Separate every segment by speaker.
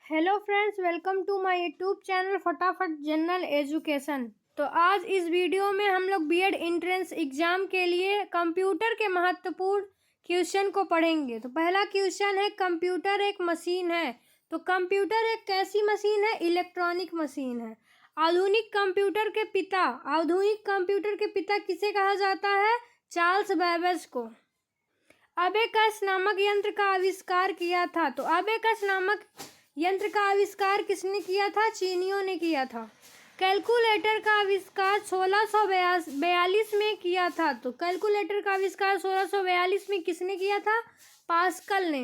Speaker 1: Hello friends, welcome to my YouTube channel फटाफट general education. तो आज इस वीडियो में हम लोग बीएड एंट्रेंस एग्जाम के लिए कंप्यूटर के महत्वपूर्ण क्वेश्चन को पढ़ेंगे। तो पहला क्वेश्चन है, कंप्यूटर एक मशीन है। तो कंप्यूटर एक कैसी मशीन है? इलेक्ट्रॉनिक मशीन है। आधुनिक कंप्यूटर के पिता किसे कहा जाता है? चार्ल्स बेबेज को। अबेकस नामक यंत्र का आविष्कार किया था। तो अबेकस नामक यंत्र का आविष्कार किसने किया था? चीनियों ने किया था। कैलकुलेटर का आविष्कार 1642 में किया था। तो कैलकुलेटर का आविष्कार 1642 में किसने किया था? पास्कल ने।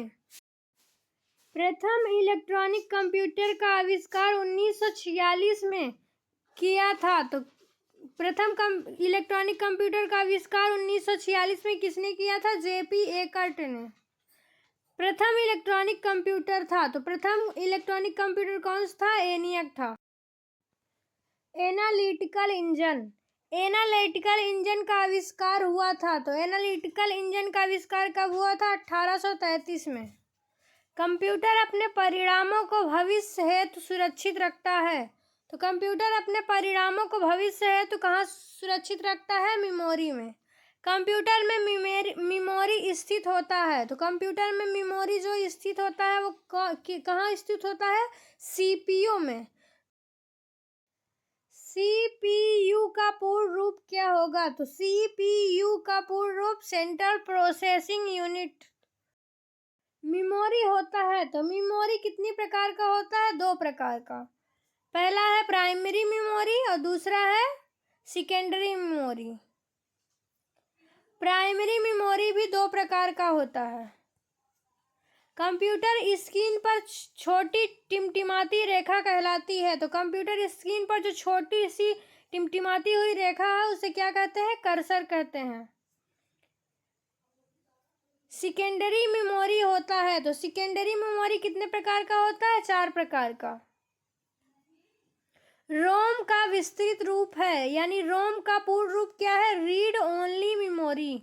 Speaker 1: प्रथम इलेक्ट्रॉनिक कंप्यूटर का आविष्कार 1946 में किया था। तो प्रथम इलेक्ट्रॉनिक कंप्यूटर का आविष्कार 1946 में किसने किया था? जेपी एकर्ट ने। प्रथम इलेक्ट्रॉनिक कंप्यूटर था। तो प्रथम इलेक्ट्रॉनिक कंप्यूटर कौन सा था? एनियक था। एनालिटिकल इंजन का आविष्कार हुआ था। तो एनालिटिकल इंजन का आविष्कार कब हुआ था? 1833 में। कंप्यूटर अपने परिणामों को भविष्य हेतु सुरक्षित रखता है। तो कंप्यूटर अपने परिणामों को भविष्य हेतु कहाँ सुरक्षित रखता है? मेमोरी में। कंप्यूटर में मेमोरी स्थित होता है। तो कंप्यूटर में मेमोरी जो स्थित होता है वो कहाँ स्थित होता है? सीपीयू में। सीपीयू का पूर्ण रूप क्या होगा? तो सीपीयू का पूर्ण रूप सेंट्रल प्रोसेसिंग यूनिट। मेमोरी होता है। तो मेमोरी कितनी प्रकार का होता है? 2 प्रकार का। पहला है प्राइमरी मेमोरी और दूसरा है सेकेंडरी मेमोरी। प्राइमरी मेमोरी भी 2 प्रकार का होता है। कंप्यूटर स्क्रीन पर छोटी टिमटिमाती रेखा कहलाती है। तो कंप्यूटर स्क्रीन पर जो छोटी सी टिमटिमाती हुई रेखा है उसे क्या कहते हैं? कर्सर कहते हैं। सेकेंडरी मेमोरी होता है। तो सेकेंडरी मेमोरी कितने प्रकार का होता है? 4 प्रकार का। रोम का विस्तृत रूप है, यानी रोम का पूर्ण रूप क्या है? Read only memory.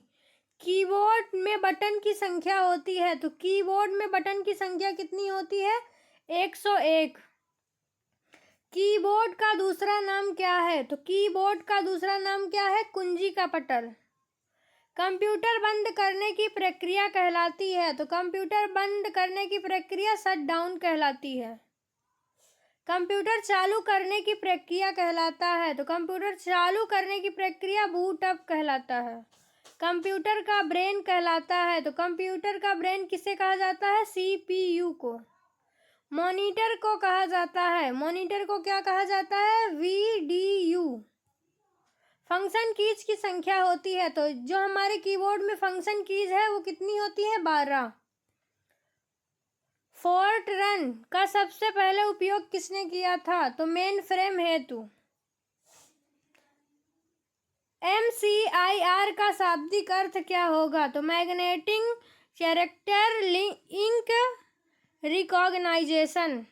Speaker 1: कीबोर्ड में बटन की संख्या होती है। तो कीबोर्ड में बटन की संख्या कितनी होती है? 101। कीबोर्ड का दूसरा नाम क्या है? तो कीबोर्ड का दूसरा नाम क्या है? कुंजी का पटल। कंप्यूटर बंद करने की प्रक्रिया कहलाती है। तो कंप्यूटर बंद करने की प्रक्रिया शट डाउन कहलाती है। कंप्यूटर चालू करने की प्रक्रिया कहलाता है। तो कंप्यूटर चालू करने की प्रक्रिया बूट अप कहलाता है। कंप्यूटर का ब्रेन कहलाता है। तो कंप्यूटर का ब्रेन किसे कहा जाता है? सीपीयू को। मॉनिटर को कहा जाता है। मॉनिटर को क्या कहा जाता है? वीडीयू। फंक्शन कीज की संख्या होती है। तो जो हमारे कीबोर्ड में फंक्शन कीज है वो कितनी होती है? 12। फोर्ट्रन का सबसे पहले उपयोग किसने किया था? तो मेन फ्रेम हेतु। MCIR का शाब्दिक अर्थ क्या होगा? तो magnetic character ink recognition.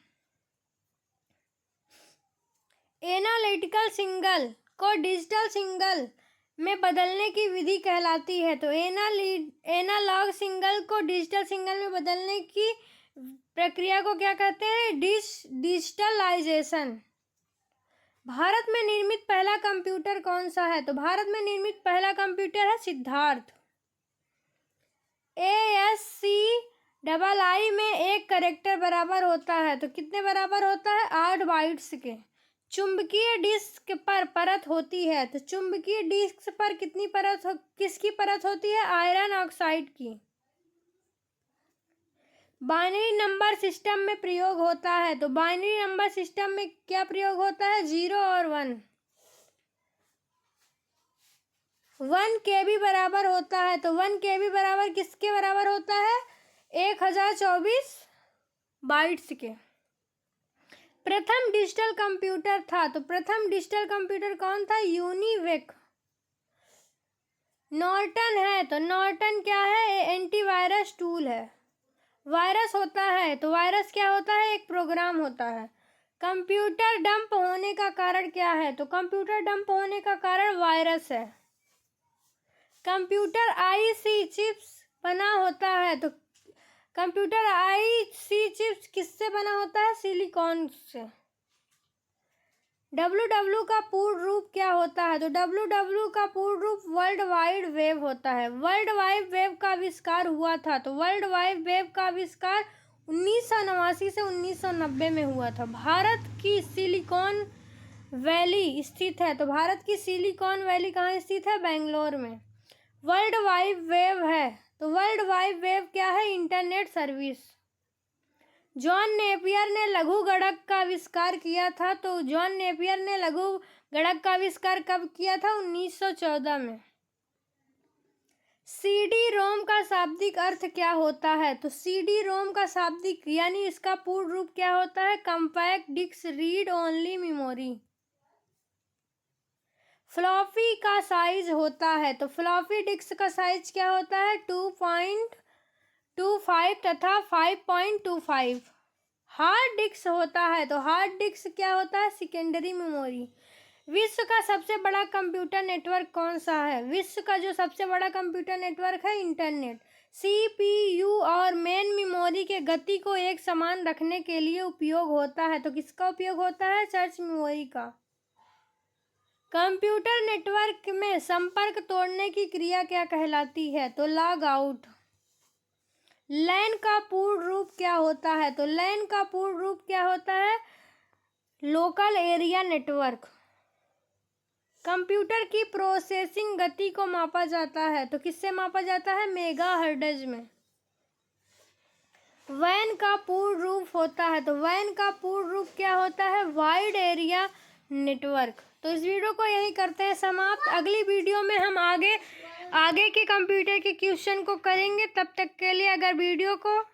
Speaker 1: Analytical signal को डिजिटल सिंगल में बदलने की विधि कहलाती है। तो एनालॉग सिंगल को डिजिटल सिंगल में बदलने की प्रक्रिया को क्या कहते हैं? डिजिटलाइजेशन। भारत में निर्मित पहला कंप्यूटर कौन सा है? तो भारत में निर्मित पहला कंप्यूटर है सिद्धार्थ। ASCII में एक कैरेक्टर बराबर होता है। तो कितने बराबर होता है? 8 बाइट्स के। चुंबकीय डिस्क पर परत होती है। तो चुंबकीय डिस्क पर किसकी परत होती है? आयरन ऑक्साइड की। बाइनरी नंबर सिस्टम में प्रयोग होता है। तो बाइनरी नंबर सिस्टम में क्या प्रयोग होता है? 0 और 1। 1 KB बराबर होता है। तो 1 KB बराबर किसके बराबर होता है? 1024 बाइट्स के। प्रथम डिजिटल कंप्यूटर था। तो प्रथम डिजिटल कंप्यूटर कौन था? यूनिवेक। नॉर्टन है। तो नॉर्टन क्या है? एंटीवायरस टूल है। वायरस होता है। तो वायरस क्या होता है? एक प्रोग्राम होता है। कंप्यूटर डंप होने का कारण क्या है? तो कंप्यूटर डंप होने का कारण वायरस है। कंप्यूटर IC चिप्स बना होता है। तो कंप्यूटर आईसी चिप्स किससे बना होता है? सिलिकॉन से। WW का पूर्ण रूप क्या होता है? तो WW का पूर्ण रूप वर्ल्ड वाइड वेब होता है। वर्ल्ड वाइड वेब का आविष्कार हुआ था, तो वर्ल्ड वाइड वेब का आविष्कार 1989 से 1990 में हुआ था। भारत की सिलिकॉन वैली स्थित है, तो भारत की सिलिकॉन वैली कहाँ स्थित है? बेंगलोर में। वर्ल्ड वाइड वेब है, तो वर्ल्ड वाइड वेब क्या है? Internet service. जॉन नेपियर ने लघु गणक का आविष्कार किया था, तो जॉन नेपियर ने लघु गणक का आविष्कार कब किया था? 1914 में। CD रोम का शाब्दिक अर्थ क्या होता है? तो CD रोम का शाब्दिक यानी इसका पूर्ण रूप क्या होता है? Compact disc read only memory. Floppy का साइज होता है, तो फ्लॉपी डिस्क का साइज क्या होता है? 2.25 तथा 5.25। हार्ड डिस्क होता है, तो हार्ड डिस्क क्या होता है? Secondary memory. विश्व का सबसे बड़ा कंप्यूटर नेटवर्क कौन सा है? विश्व का जो सबसे बड़ा कंप्यूटर नेटवर्क है इंटरनेट। CPU और मेन मेमोरी के गति को एक समान रखने के लिए उपयोग होता है, तो किसका उपयोग होता है? सर्च मेमोरी का। कंप्यूटर नेटवर्क में संपर्क तोड़ने की क्रिया क्या कहलाती है? तो लॉग आउट। लैन का पूर्ण रूप क्या होता है? तो लैन का पूर्ण रूप क्या होता है? Local area network. कंप्यूटर की प्रोसेसिंग गति को मापा जाता है, तो किससे मापा जाता है? मेगाहर्ट्ज में। वैन का पूर्ण रूप होता है, तो वैन का पूर्ण रूप क्या होता है? Wide area network. तो इस वीडियो को यही करते हैं समाप्त। अगली वीडियो में हम आगे के कंप्यूटर के क्वेश्चन को करेंगे। तब तक के लिए अगर वीडियो को